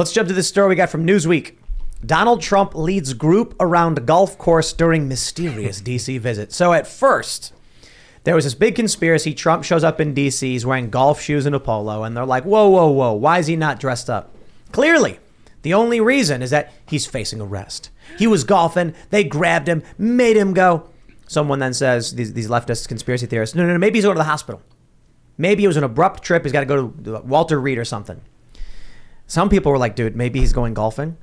Let's jump to this story we got from Newsweek. Donald Trump leads group around golf course during mysterious D.C. visit. So at first, there was this big conspiracy. Trump shows up in D.C. He's wearing golf shoes and a polo. And they're like, whoa. Why is he not dressed up? Clearly, the only reason is that he's facing arrest. He was golfing. They grabbed him, made him go. Someone then says, these leftist conspiracy theorists, no, maybe he's going to the hospital. Maybe it was an abrupt trip. He's got to go to Walter Reed or something. Some people were like, dude, maybe he's going golfing.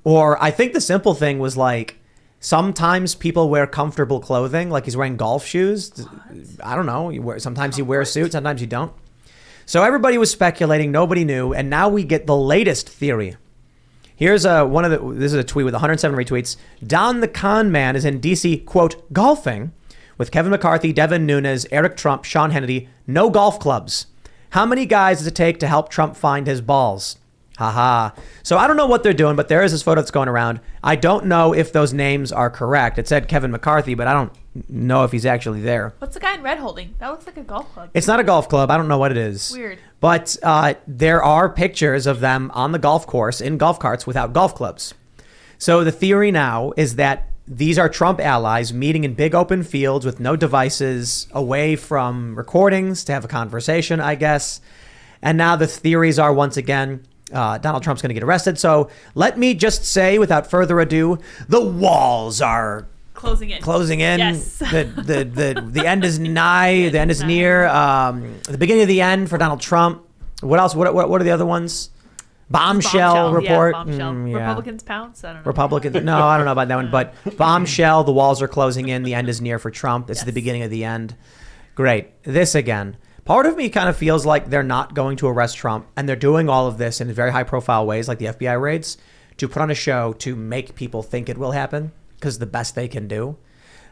Or I think the simple thing was like, sometimes people wear comfortable clothing, like he's wearing golf shoes. What? I don't know. Sometimes you wear a suit, sometimes you don't. So everybody was speculating, nobody knew, and now we get the latest theory. Here's this is a tweet with 107 retweets. Don the con man is in D.C., quote, golfing with Kevin McCarthy, Devin Nunes, Eric Trump, Sean Hannity. No golf clubs. How many guys does it take to help Trump find his balls? Haha. So I don't know what they're doing, but there is this photo that's going around. I don't know if those names are correct. It said Kevin McCarthy, but I don't know if he's actually there. What's the guy in red holding? That looks like a golf club. It's not a golf club. I don't know what it is. Weird. But there are pictures of them on the golf course in golf carts without golf clubs. So the theory now is that these are Trump allies meeting in big open fields with no devices, away from recordings to have a conversation, I guess. And now the theories are once again, Donald Trump's going to get arrested. So let me just say, without further ado, the walls are closing in. Yes. The end is nigh. The end is near. The beginning of the end for Donald Trump. What else? What are the other ones? Bombshell report. Yeah, bombshell. Yeah. Republicans pounce. I don't know. Republicans. No, I don't know about that one. But bombshell. The walls are closing in. The end is near for Trump. This is the beginning of the end. Great. This again. Part of me kind of feels like they're not going to arrest Trump, and they're doing all of this in very high-profile ways, like the FBI raids, to put on a show to make people think it will happen, because the best they can do.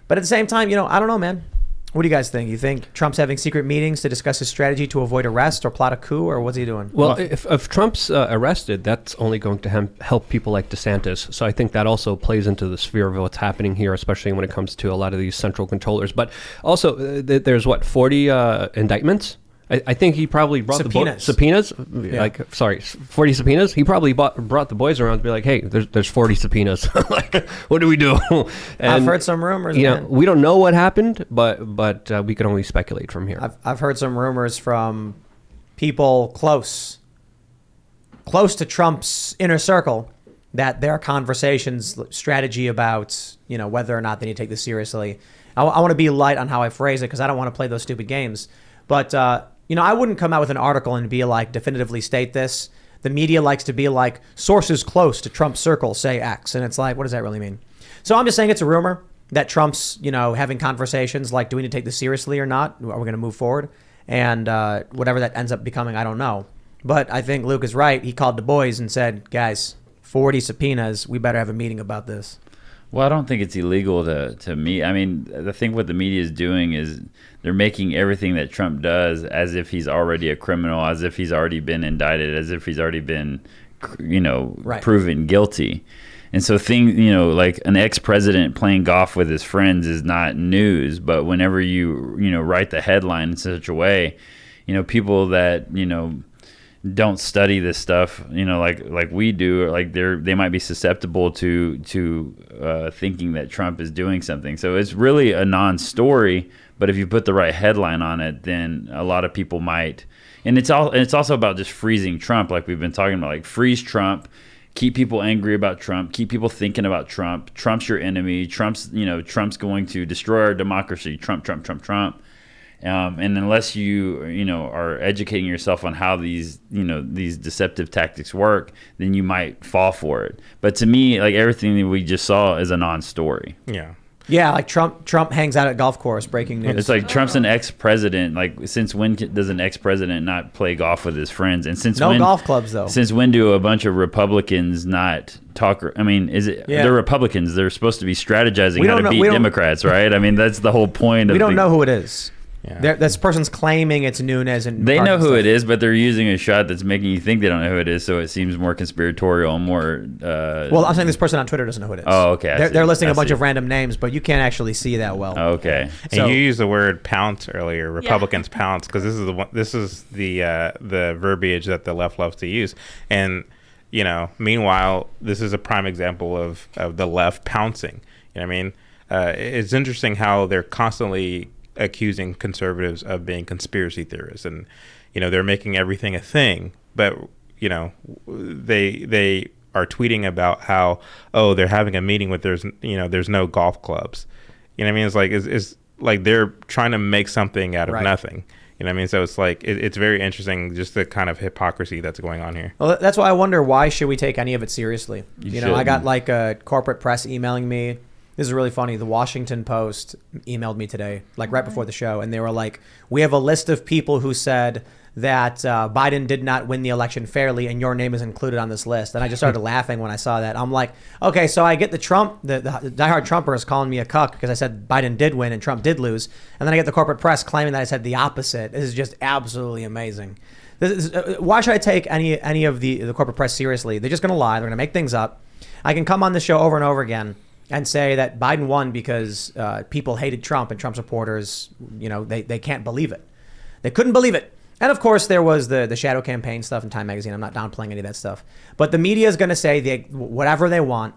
But at the same time, I don't know, man. What do you guys think? You think Trump's having secret meetings to discuss his strategy to avoid arrest or plot a coup, or what's he doing? Well, if Trump's arrested, that's only going to help people like DeSantis. So I think that also plays into the sphere of what's happening here, especially when it comes to a lot of these central controllers. But also, there's 40 indictments? I think he probably brought subpoenas. Yeah. 40 subpoenas. He probably brought the boys around to be like, hey, there's 40 subpoenas. Like, what do we do? And, I've heard some rumors. We don't know what happened, but we can only speculate from here. I've heard some rumors from people close to Trump's inner circle that there are conversations, strategy about whether or not they need to take this seriously. I want to be light on how I phrase it because I don't want to play those stupid games, but. I wouldn't come out with an article and be like, definitively state this. The media likes to be like, sources close to Trump's circle say X. And it's like, what does that really mean? So I'm just saying it's a rumor that Trump's, having conversations like, do we need to take this seriously or not? Are we going to move forward? And whatever that ends up becoming, I don't know. But I think Luke is right. He called the boys and said, guys, 40 subpoenas. We better have a meeting about this. Well, I don't think it's illegal to meet. I mean, I think what the media is doing is they're making everything that Trump does as if he's already a criminal, as if he's already been indicted, as if he's already been, proven guilty. And so like an ex-president playing golf with his friends is not news. But whenever you write the headline in such a way, people that, don't study this stuff, like we do, like they might be susceptible to thinking that Trump is doing something. So it's really a non-story, but if you put the right headline on it, then a lot of people might. And it's also about just freezing Trump, like we've been talking about, like freeze Trump, keep people angry about Trump, keep people thinking about Trump. Trump's your enemy. Trump's going to destroy our democracy. Trump. And unless you are educating yourself on how these deceptive tactics work, then you might fall for it. But to me, like everything that we just saw is a non-story. Yeah, like Trump hangs out at golf course, breaking news. It's like Trump's an ex-president. Like, since when does an ex-president not play golf with his friends? And since when, golf clubs though. Since when do a bunch of Republicans not talk? I mean, they're Republicans. They're supposed to be strategizing how to beat Democrats, right? I mean, that's the whole point. We don't know who it is. Yeah. This person's claiming it's Nunes, and they know who it is, but they're using a shot that's making you think they don't know who it is, so it seems more conspiratorial, more. Well, I'm saying this person on Twitter doesn't know who it is. Oh, okay. They're listing a bunch of random names, but you can't actually see that well. Okay. And you used the word pounce earlier. Republicans pounce because this is the verbiage that the left loves to use, and Meanwhile, this is a prime example of the left pouncing. You know what I mean? It's interesting how they're constantly accusing conservatives of being conspiracy theorists, and they're making everything a thing. But they are tweeting about how they're having a meeting with there's no golf clubs. You know what I mean? It's like they're trying to make something out of nothing. You know what I mean? So it's like it's very interesting, just the kind of hypocrisy that's going on here. Well, that's why I wonder, why should we take any of it seriously? I got like a corporate press emailing me. This is really funny. The Washington Post emailed me today, like right before the show, and they were like, "We have a list of people who said that Biden did not win the election fairly, and your name is included on this list." And I just started laughing when I saw that. I'm like, okay, so I get the diehard Trumpers calling me a cuck because I said Biden did win and Trump did lose, and then I get the corporate press claiming that I said the opposite. This is just absolutely amazing. Why should I take any of the corporate press seriously? They're just going to lie. They're going to make things up. I can come on the show over and over again and say that Biden won because people hated Trump, and Trump supporters, they can't believe it. They couldn't believe it. And of course, there was the shadow campaign stuff in Time Magazine. I'm not downplaying any of that stuff. But the media is going to say whatever they want,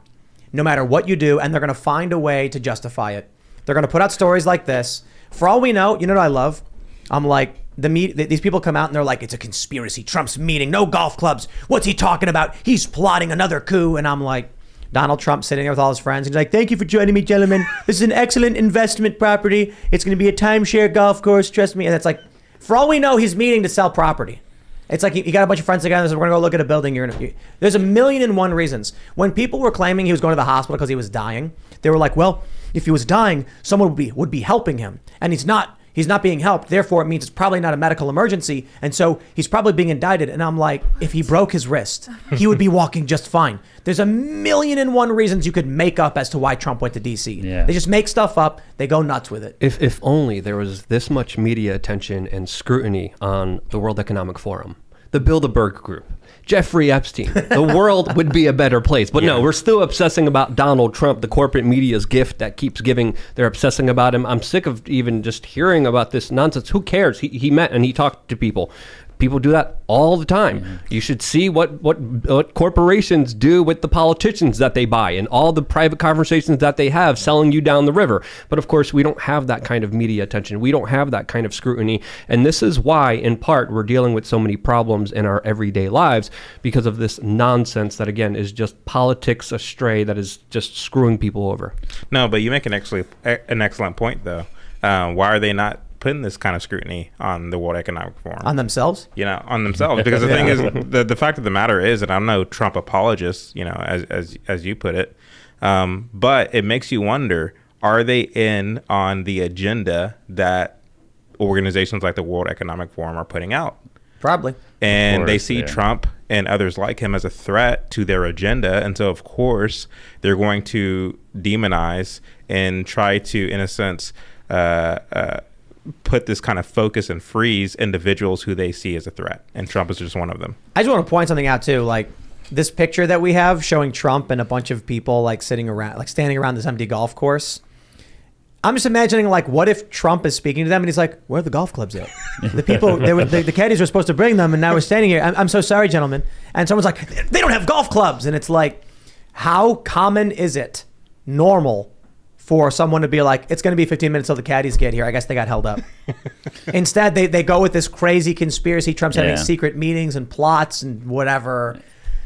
no matter what you do, and they're going to find a way to justify it. They're going to put out stories like this. For all we know, what I love? I'm like, these people come out and they're like, it's a conspiracy. Trump's meeting, no golf clubs. What's he talking about? He's plotting another coup. And I'm like, Donald Trump sitting there with all his friends. He's like, thank you for joining me, gentlemen. This is an excellent investment property. It's going to be a timeshare golf course. Trust me. And it's like, for all we know, he's meeting to sell property. It's like he got a bunch of friends together and said, we're going to go look at a building. There's 1,000,001 reasons. When people were claiming he was going to the hospital because he was dying, they were like, well, if he was dying, someone would be helping him. And he's not being helped. Therefore, it means it's probably not a medical emergency. And so he's probably being indicted. And I'm like, if he broke his wrist, he would be walking just fine. There's 1,000,001 reasons you could make up as to why Trump went to D.C. Yeah. They just make stuff up. They go nuts with it. If only there was this much media attention and scrutiny on the World Economic Forum, the Bilderberg Group, Jeffrey Epstein, the world would be a better place. But no, we're still obsessing about Donald Trump, the corporate media's gift that keeps giving. They're obsessing about him. I'm sick of even just hearing about this nonsense. Who cares? He met and he talked to people. People do that all the time. Mm-hmm. You should see what corporations do with the politicians that they buy and all the private conversations that they have selling you down the river. But of course, we don't have that kind of media attention. We don't have that kind of scrutiny. And this is why, in part, we're dealing with so many problems in our everyday lives, because of this nonsense that, again, is just politics astray, that is just screwing people over. No, but you make an excellent point, though. Why are they not putting this kind of scrutiny on the World Economic Forum? On themselves? On themselves. Because the thing is, the fact of the matter is, and I'm no Trump apologist, as you put it, but it makes you wonder, are they in on the agenda that organizations like the World Economic Forum are putting out? Probably. And they see Trump and others like him as a threat to their agenda. And so, of course, they're going to demonize and try to, in a sense, put this kind of focus and freeze individuals who they see as a threat. And Trump is just one of them. I just want to point something out, too. Like, this picture that we have showing Trump and a bunch of people, like, sitting around, like, standing around this empty golf course. I'm just imagining, like, what if Trump is speaking to them and he's like, where are the golf clubs at? The people, the caddies were supposed to bring them, and now we're standing here. I'm so sorry, gentlemen. And someone's like, they don't have golf clubs. And it's like, how common is it, normal, for someone to be like, it's going to be 15 minutes till the caddies get here. I guess they got held up. Instead, they go with this crazy conspiracy. Trump's having secret meetings and plots and whatever.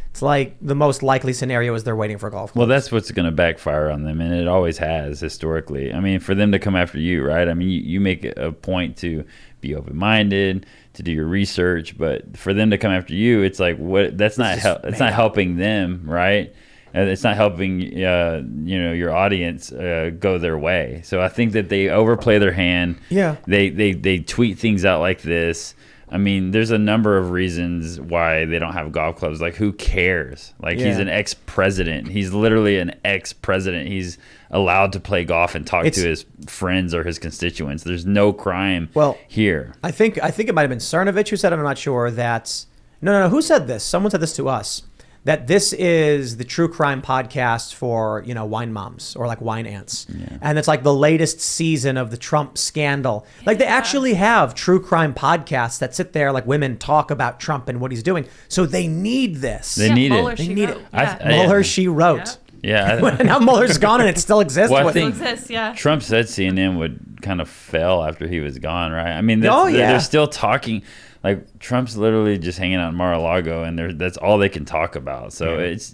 It's like the most likely scenario is they're waiting for golf clubs. Well, that's what's going to backfire on them, and it always has historically. I mean, for them to come after you, right? I mean, you make a point to be open-minded, to do your research, but for them to come after you, it's like, what? That's not not helping them, right? It's not helping your audience go their way. So I think that they overplay their hand. Yeah. They tweet things out like this. I mean, there's a number of reasons why they don't have golf clubs. Like, who cares? Like, he's an ex-president. He's literally an ex-president. He's allowed to play golf and talk to his friends or his constituents. There's no crime here. I think it might have been Cernovich who said it. I'm not sure. No. Who said this? Someone said this to us. that this is the true crime podcast for, wine moms or like wine aunts. And it's like the latest season of the Trump scandal. Like they actually have true crime podcasts that sit there, like women talk about Trump and what he's doing. So they need this. They need Mueller, it. They she need wrote. it. Yeah. Mueller, she wrote. Yeah. Now Mueller's gone and it still exists. Well, I What- think- Still exists, yeah. Trump said CNN would kind of fail after he was gone, right? I mean, Oh, yeah. they're still talking. Like Trump's literally just hanging out in Mar-a-Lago, and that's all they can talk about. So it's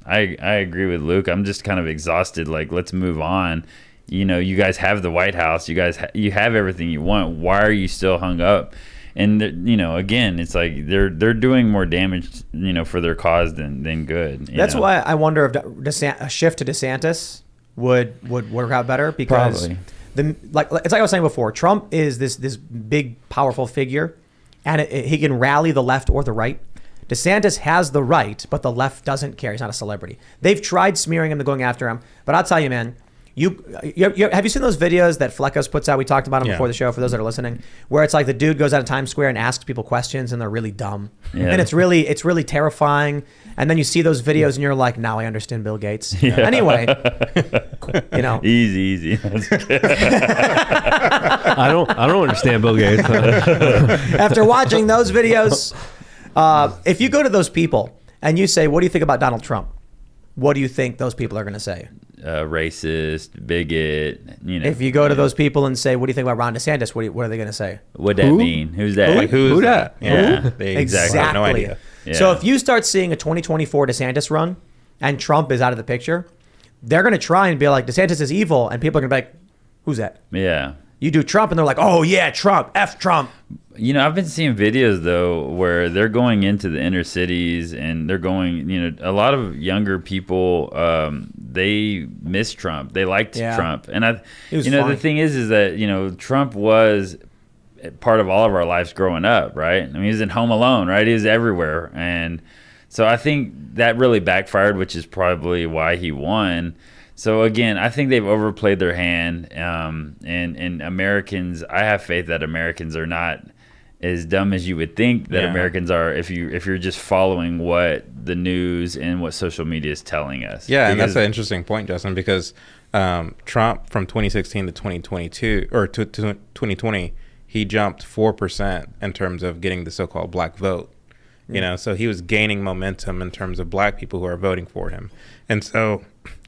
I agree with Luke. I'm just kind of exhausted. Like, let's move on. You guys have the White House. You guys you have everything you want. Why are you still hung up? And again, it's like they're doing more damage, for their cause than good. That's why I wonder if a shift to DeSantis would work out better, because Probably. it's like I was saying before, Trump is this big powerful figure, and he can rally the left or the right. DeSantis has the right, but the left doesn't care. He's not a celebrity. They've tried smearing him and going after him, but I'll tell you, man. Have you seen those videos that Fleckos puts out? We talked about them before the show, for those that are listening, where it's like the dude goes out of Times Square and asks people questions and they're really dumb. Yeah. And it's really terrifying. And then you see those videos and you're like, now I understand Bill Gates. Anyway, Easy. I don't understand Bill Gates. after watching those videos, if you go to those people and you say, what do you think about Donald Trump? What do you think those people are going to say? Racist, bigot. If you go to those people and say, what do you think about Ron DeSantis? What are they going to say? What'd that mean? Who's that? Like, who that? Yeah, Who? they exactly have no idea. Yeah. So if you start seeing a 2024 DeSantis run and Trump is out of the picture, they're going to try and be like, DeSantis is evil. And people are going to be like, who's that? Yeah. You do Trump and they're like, oh yeah, Trump, F Trump. I've been seeing videos though where they're going into the inner cities and they're going, a lot of younger people, they miss Trump. They liked Trump. And the thing is that, Trump was part of all of our lives growing up, right? I mean, he was in Home Alone, right? He was everywhere. And so I think that really backfired, which is probably why he won. So again, I think they've overplayed their hand, and Americans. I have faith that Americans are not as dumb as you would think that Americans are if you're just following what the news and what social media is telling us. Yeah, and that's an interesting point, Justin, because Trump from 2016 to 2022 or to 2020, he jumped 4% in terms of getting the so-called black vote. So he was gaining momentum in terms of black people who are voting for him, and so.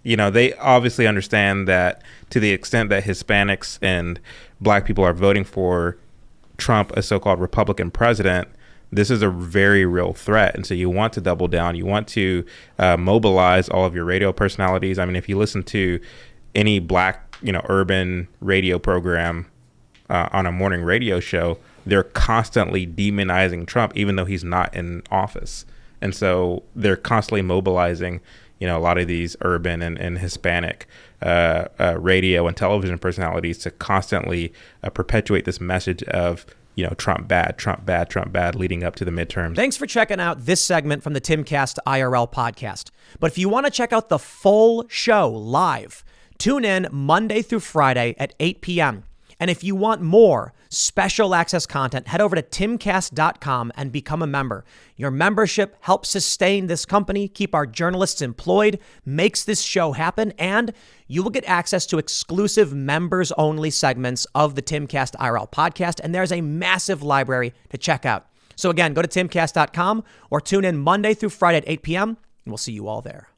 They obviously understand that to the extent that Hispanics and black people are voting for Trump, a so-called Republican president, this is a very real threat. And so you want to double down. You want to mobilize all of your radio personalities. I mean, if you listen to any black, urban radio program on a morning radio show, they're constantly demonizing Trump, even though he's not in office. And so they're constantly mobilizing a lot of these urban and Hispanic radio and television personalities to constantly perpetuate this message of, Trump bad, Trump bad, Trump bad, leading up to the midterms. Thanks for checking out this segment from the Timcast IRL podcast. But if you want to check out the full show live, tune in Monday through Friday at 8 p.m. And if you want more special access content, head over to timcast.com and become a member. Your membership helps sustain this company, keep our journalists employed, makes this show happen, and you will get access to exclusive members-only segments of the Timcast IRL podcast, and there's a massive library to check out. So again, go to timcast.com or tune in Monday through Friday at 8 p.m., and we'll see you all there.